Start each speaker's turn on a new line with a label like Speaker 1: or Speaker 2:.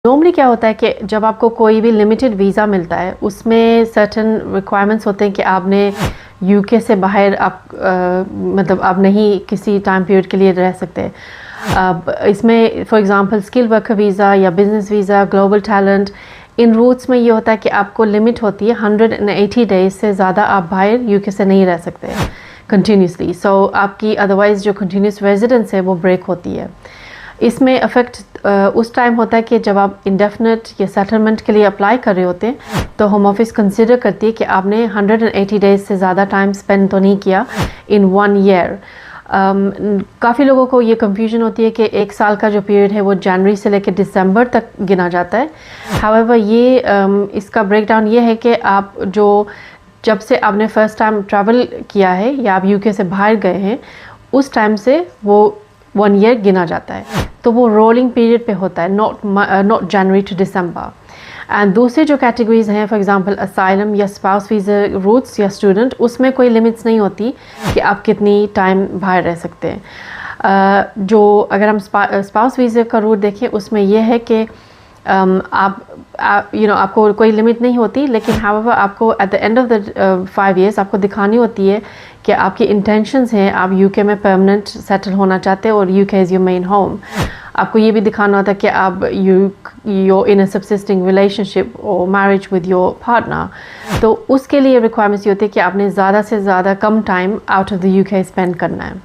Speaker 1: Normally क्या होता है कि जब आपको कोई भी लिमिटेड वीज़ा मिलता है उसमें सर्टन रिक्वायरमेंट्स होते हैं कि आपने यूके से बाहर मतलब आप नहीं किसी टाइम पीरियड के लिए रह सकते। इसमें for example skill worker visa या बिजनेस वीज़ा, ग्लोबल टैलेंट, इन रूट्स में ये होता है कि आपको लिमिट होती है 180 डेज से ज़्यादा आप बाहर यूके से नहीं रह सकते कंटिन्यूसली। सो आपकी अदरवाइज़ जो कंटिन्यूस रेजिडेंस है वो ब्रेक होती है। इसमें अफेक्ट उस टाइम होता है कि जब आप इंडेफिनिट या सेटलमेंट के लिए अप्लाई कर रहे होते हैं तो होम ऑफिस कंसिडर करती है कि आपने 180 डेज से ज़्यादा टाइम स्पेंड तो नहीं किया इन 1 ईयर। काफ़ी लोगों को ये कंफ्यूजन होती है कि 1 साल का जो पीरियड है वो जनवरी से लेकर दिसंबर तक गिना जाता है। हाउएवर ये इसका ब्रेकडाउन ये है कि आप जब से आपने फर्स्ट टाइम ट्रैवल किया है या आप यूके से बाहर गए हैं उस टाइम से वो 1 ईयर गिना जाता है, तो वो रोलिंग पीरियड पे होता है, not January to December. And दूसरी जो कैटेगरीज हैं फॉर एग्जांपल असाइलम या स्पाउस वीज़ा रूट्स या स्टूडेंट, उसमें कोई लिमिट्स नहीं होती कि आप कितनी टाइम बाहर रह सकते हैं। जो अगर हम स्पाउस वीज़ा का रूट देखें उसमें यह है कि आपको कोई लिमिट नहीं होती, लेकिन हाउएवर आपको at the end of the 5 years आपको दिखानी होती है कि आपकी इंटेंशंस हैं, आप यूके में परमानेंट सेटल होना चाहते हैं और UK is your main home. आपको ये भी दिखाना होता है कि आप you're in a subsisting relationship or marriage with your partner। तो उसके लिए रिक्वायरमेंट्स ये होती है कि आपने ज़्यादा से ज़्यादा कम time out of the UK spend करना है।